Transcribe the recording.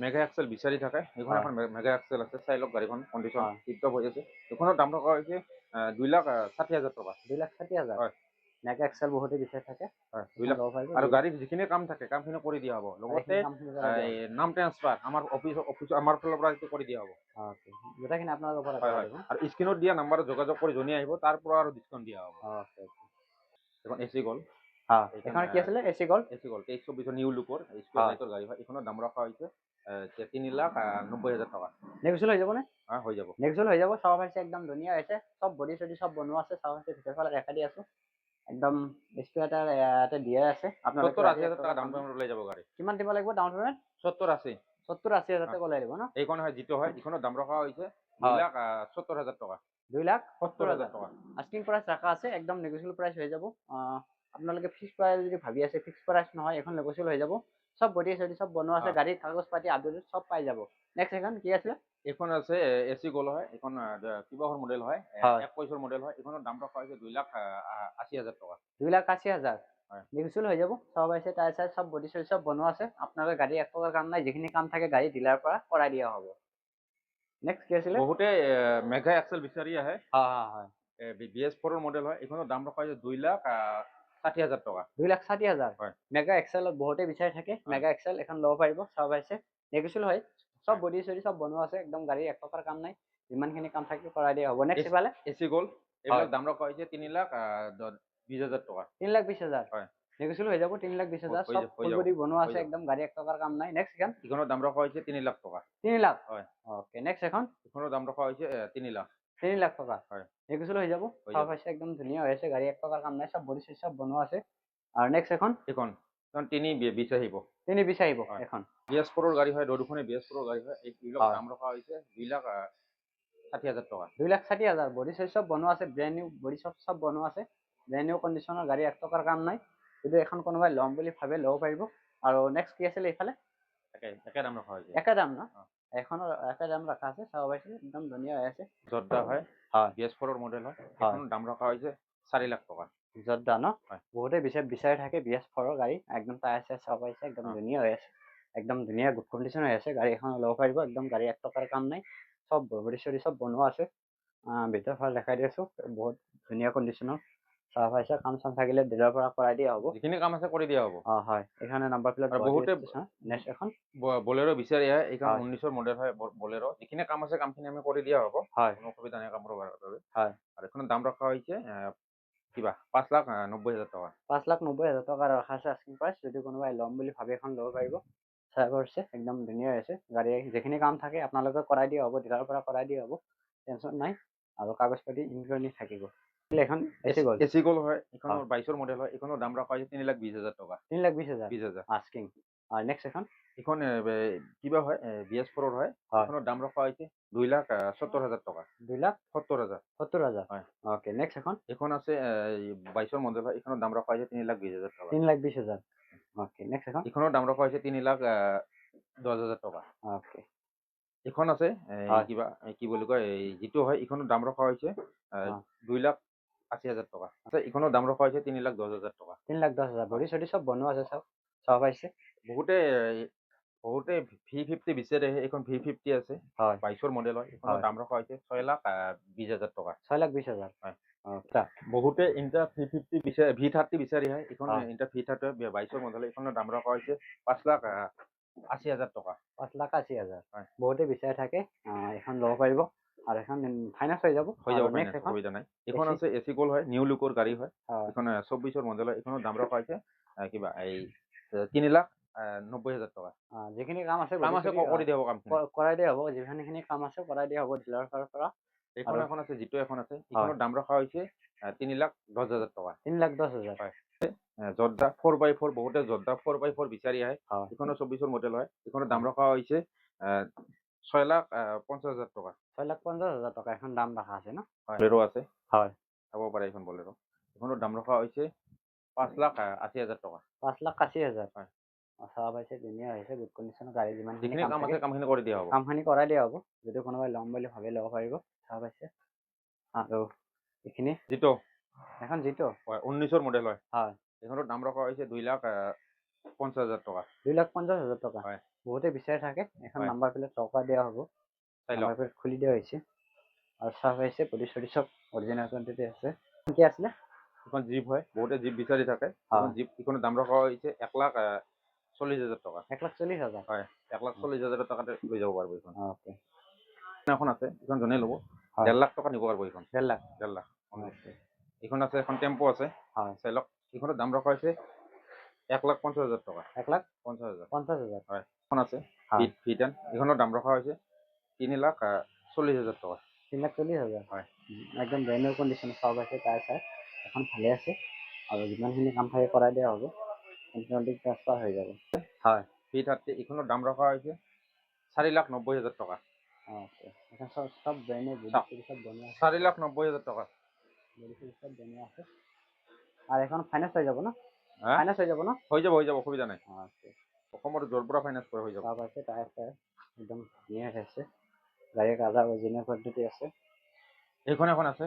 Mega Excel বিচাৰি থাকে এইখন হয় এখন মেগা এক্সেল আছে চাই লওক গাড়ীখন কণ্ডিশ্যন হয় টিপটপ হৈ আছে এইখনৰ দাম থকা হৈছে 2,60,000 টকা 2,60,000 হয় মেগা এক্সেল বহুতে বিচাৰি থাকে হয় 2 এখন লাখ ল'ব পাৰিব আৰু গাড়ীৰ যিখিনি কাম থাকে কামখিনি কৰি দিয়া হ'ব লগতে গাড়ীখিনি কামখিনি কৰাই দিয়া হ'ব নাম ট্ৰান্সফাৰ আমাৰ অফিচ আমাৰ ফালৰ পৰা এইটো কৰি দিয়া হ'ব অ'কে গোটেইখিনি আপোনালোকৰ পৰা হয় কৰাই হয় দিব আৰু স্ক্ৰীণত দিয়া নাম্বাৰত যোগাযোগ কৰি জনাই আহিব তাৰ পৰা আৰু ডিছকাউণ্ট দিয়া হ'ব অ'কে এখন এচি গ'ল এইখন কি আছিলে এচি গ'ল্ড 23-24 নিউ লুকৰ স্কুৱেৰ হয় লাইটৰ গাড়ী হয় এইখনৰ দাম ৰখা হৈছে 3,90,000 টকা নেক্সট হৈ যাবনে হৈ যাব নেক্সট হৈ যাব চাব পাৰিছে একদম ধুনীয়া হৈছে চব বডি চডি চব বনোৱা আছে চাব পাৰিছে ভিতৰৰ ফালে দেখা দি আছো একদম স্কুৱেটাৰ ইয়াতে দিয়ে আছে আপোনালোকে 70-80,000 টকা ডাউন পেমেণ্ট ওলাই যাব গাড়ী কিমান দিব লাগিব ডাউন পেমেণ্ট 70-80 70-80,000 টকা ওলাই দিব ন এইখন হয় যিটো হয় এইখনৰ দাম ৰখা হৈছে হয় 2,70,000 টকা 2,70,000 টকা আস্কিং প্ৰাইচ ৰাখা আছে একদম নেগোচিয়েবল প্ৰাইচ হৈ যাব আপোনালোকে ফিক্স প্ৰাইচ যদি ভাবি আছে ফিক্স প্ৰাইচ নহয় এখন নেগোচিয়েবল হৈ যাব সব বডি চডি সব বনোৱা আছে গাড়ীৰ কাগজ পাতি আপডেট সব পাই যাব নেক্সট এখন কি আছিলে এইখন আছে এচি গ'ল হয় এইখন কিবাহৰ মডেল হয় 21 মডেল হয় এইখনৰ দাম ৰখা হৈছে 2,80,000 টকা 2,80,000 হয় নেগোচিয়েবল হৈ যাব চাব পাৰিছে টায়াৰ চায়াৰ সব বডি চডি সব বনোৱা আছে আপোনালোকে গাড়ী এক টকাৰ কাম নাই যিখিনি কাম থাকে গাড়ী ডিলাৰ পৰা কৰাই দিয়া হ'ব নেক্সট কি আছিলে বহুতে মেগা এক্সেল বিচাৰি আহে হয় BS4 মডেল হয় এইখনৰ দাম ৰখা হৈছে 2,60,000 টকা 2,60,000 হয় মেগা এক্সেলত বহুতে বিচাৰি থাকে মেগা এক্সেল এখন ল'ব পাৰিব চাব পাৰিছে নেগোচিয়েবল হয় সব বডি চডি সব বনোৱা আছে একদম গাড়ী এক টকাৰ কাম নাই যিমানখিনি কাম থাকে কৰাই দিয়া হ'ব নেক্সট ইফালে এচি গ'ল এইবিলাক দাম ৰখা হৈছে 3,20,000 টকা 3,20,000 হয় নেগোচিয়েবল হৈ যাব 3,20,000 সব ফুল বডি বনোৱা আছে একদম গাড়ী এক টকাৰ কাম নাই নেক্সট এখন এইখনৰ দাম ৰখা হৈছে 3 লাখ টকা 3 লাখ হয় ওকে নেক্সট এখন এইখনৰ দাম ৰখা হৈছে 3 লাখ 3 লাখ টকা হয় নেগোচিয়েবল হৈ যাব চাব পাৰিছে একদম ধুনীয়া হৈ আছে গাড়ী এক টকাৰ কাম নাই সব বডি চডি সব বনোৱা আছে আৰু নেক্সট এখন এইখন 3,20 আহিব 3,20 আহিব হয় এখন BS4 গাড়ী হয় দুখনে BS4 গাড়ী হয় এইবিলাক দাম ৰখা হৈছে 2,60,000 টকা 2,60,000 বডি চডি সব বনোৱা আছে ব্ৰেণ্ড নিউ বডি সব বনোৱা আছে ব্ৰেণ্ড নিউ কণ্ডিশ্যনৰ গাড়ী এক টকাৰ কাম নাই যদি এখন কোনোবাই ল'ম বুলি ভাবে ল'ব পাৰিব আৰু নেক্সট কি আছিলে এইফালে একে দাম ৰখা হৈছে একে দাম ন এখনৰ একে দাম ৰখা আছে চাব পাৰিছে একদম ধুনীয়া হৈ আছে জৰ্দা হয় BS4 মডেল হয় এইখনৰ দাম ৰখা হৈছে 4 লাখ টকা জৰ্দা ন হয় বহুতে বিচাৰি থাকে BS4 গাড়ী একদম টায়াৰ চায়াৰ চাব পাৰিছে একদম ধুনীয়া হৈ আছে একদম ধুনীয়া গুড কণ্ডিশ্যন হৈ আছে গাড়ী এখন ল'ব পাৰিব একদম গাড়ী এক টকাৰ কাম নাই সব বডি চডি সব বনোৱা আছে ভিতৰৰ ফালে দেখাই দি আছো বহুত ধুনীয়া কণ্ডিশ্যনৰ চাব পাৰিছে কাম চাম থাকিলে ডিলাৰ পৰা কৰাই দিয়া হ'ব যিখিনি কাম আছে কৰি দিয়া হ'ব হয় এখানে নাম্বাৰ প্লেট আৰু বহুতে নেক্সট এখন বলেৰো বিচাৰি আহে এইখন 19 মডেল হয় বলেৰো যিখিনি কাম আছে কামখিনি আমি কৰি দিয়া হ'ব হয় কোনো অসুবিধা নাই কামৰ বাবে হয় আৰু এইখনৰ দাম ৰখা হৈছে কিবা 5,90,000 টকা 5,90,000 টকা ৰখা আছে আস্কিং প্ৰাইচ যদি কোনোবাই ল'ম বুলি ভাবে এখন ল'ব পাৰিব চাই পাৰিছে একদম ধুনীয়া হৈছে গাড়ী যিখিনি কাম থাকে আপোনালোকে কৰাই দিয়া হ'ব ডিলাৰৰ পৰা কৰাই দিয়া হ'ব টেনশ্যন নাই আৰু কাগজ পাতি ইনক্লুডিং থাকিব এখন এচি গ'ল হয় এইখনৰ 22 মডেল হয় এইখনৰ দাম ৰখা হৈছে 3,20,000 টকা 3,20,000 আস্কিং আৰু নেক্সট এখন এইখন কিবা হয় BS4 হয় এইখনৰ দাম ৰখা হৈছে 2,70,000 টকা 2,70,000 হয় ওকে নেক্সট এখন এইখন আছে 22 মডেল হয় এইখনৰ দাম ৰখা হৈছে 3,20,000 টকা 3,20,000 ওকে নেক্সট এখন এইখনৰ দাম ৰখা হৈছে 3,10,000 টকা ওকে এইখন আছে কিবা কি বুলি কয় যিটো হয় এইখনৰ দাম ৰখা হৈছে 2,80,000 টকা আছে এইখনৰ দাম ৰখা হৈছে 3,10,000 টকা 3,10,000 বডি চডি সব বনোৱা আছে চাব পাৰিছে বহুতে V50 বিচাৰে আহে এইখন V50 আছে 22 মডেল হয় এইখনৰ দাম ৰখা হৈছে 6,20,000 টকা 6,20,000 হয় আচ্ছা বহুতে ইণ্টা V50 বিচাৰে V30 বিচাৰি আহে এইখন ইণ্টা V30 22 মডেল এইখনৰ দাম ৰখা হৈছে 5,80,000 টকা 5,80,000 হয় বহুতে বিচাৰি থাকে এখন ল'ব পাৰিব আৰু এখন ফাইনেন্স হৈ যাব ফাইনেন্স অসুবিধা নাই এইখন আছে এচি গ'ল হয় নিউ লুকৰ গাড়ী হয় এইখন 24 মডেল হয় এইখনৰ দাম ৰখা হৈছে কিবা এই 3,90,000 টকা যিখিনি কাম আছে কৰি দিয়া হ'ব কামখিনি কৰাই দিয়া হ'ব যিমানখিনি কাম আছে কৰাই দিয়া হ'ব ডিলাৰৰ পৰা এইখন এখন আছে যিটো এখন আছে এইখনৰ দাম ৰখা হৈছে 3,10,000 টকা 3,10,000 হয় জৰ্দা 4x4 বহুতে জৰ্দা 4x4 বিচাৰি আহে এইখনৰ 24 মডেল হয় এইখনৰ দাম ৰখা হৈছে 6,50,000 টকা 6,50,000 টকা এখন দাম ৰখা আছে ন বলেৰো আছে হয় চাব পাৰে এইখন বলেৰো এইখনৰ দাম ৰখা হৈছে 5,80,000 টকা 5,80,000 হয় চাব পাৰিছে ধুনীয়া হৈছে গুড কণ্ডিশ্যনৰ গাড়ী যিখিনি কাম কাম আছে কামখিনি কৰি দিয়া হ'ব কামখিনি কৰাই দিয়া হ'ব যদি কোনোবাই ল'ম বুলি ভাবি ল'ব পাৰিব চাব পাৰিছে আৰু এইখিনি যিটো এখন যিটো 19 মডেল হয় হয় এইখনৰ দাম ৰখা হৈছে 2,60,000 50,000 টকা 2,50,000 টাকা হয়। বহুতে বিচাৰি থাকে এখন হয়। নাম্বাৰ প্লেট টকা দিয়া হ'ব চাই লওক। নাম্বাৰ প্লেট খুলি দিয়া হৈছে আৰু চাহ পাইছে বডি চডি চব অৰিজিনেল কোৱান্টিটি আছে কি আছিলে এখন জীপ হয়, বহুতে জীপ বিচাৰি থাকে। হয়। এখন জীপ ইখনৰ দাম ৰখা হৈছে 1,40,000 টকা 1,40,000 হয়। 1,40,000 টকাতে লৈ যাব পাৰিব এইখন। ওকে এখন আছে, এইখন জনাই ল'ব। হয়। 1.5 লাখ টকা নিব পাৰিব এইখন। 1.5 লাখ 1.5 লাখ ওকে এইখন আছে, এখন টেম্পো আছে। হয় চাই লওক, এইখনৰ দাম ৰখা হৈছে 1,50,000 টকা 50,000 1,50,000 হয়। এখন আছে হয়। V10, এইখনৰ দাম ৰখা হৈছে 3,40,000 টকা 3,40,000 হয়। একদম ব্ৰেণ্ড নিউ কণ্ডিশ্যন চাব পাইছে টায়াৰ চাই এখন ভালে আছে আৰু যিমানখিনি কাম থাকে কৰাই দিয়া হ'ব কণ্টিনিউলি ট্ৰান্সফাৰ হৈ যাব হয় V30, এইখনৰ দাম ৰখা হৈছে 4,90,000 টকা ওকে এখন সব ব্ৰেণ্ড নিউ বডি চাওক, চডি সব বনোৱা আছে 4,90,000 টকা বডি চডি সব বনোৱা আছে আৰু এখন ফাইনেন্স হৈ যাব ন হা? ফাইনেন্স হৈ যাব ন হৈ যাব, অসুবিধা নাই। ওকে অসমৰ য'ৰ পৰা ফাইনেন্স কৰা হৈ যাব। চাব পাইছে টায়াৰ চায়াৰ একদম ধুনীয়া হৈ আছে গাড়ীৰ কালাৰ অৰিজিনেল কোৱান্টিটি আছে এইখন এখন আছে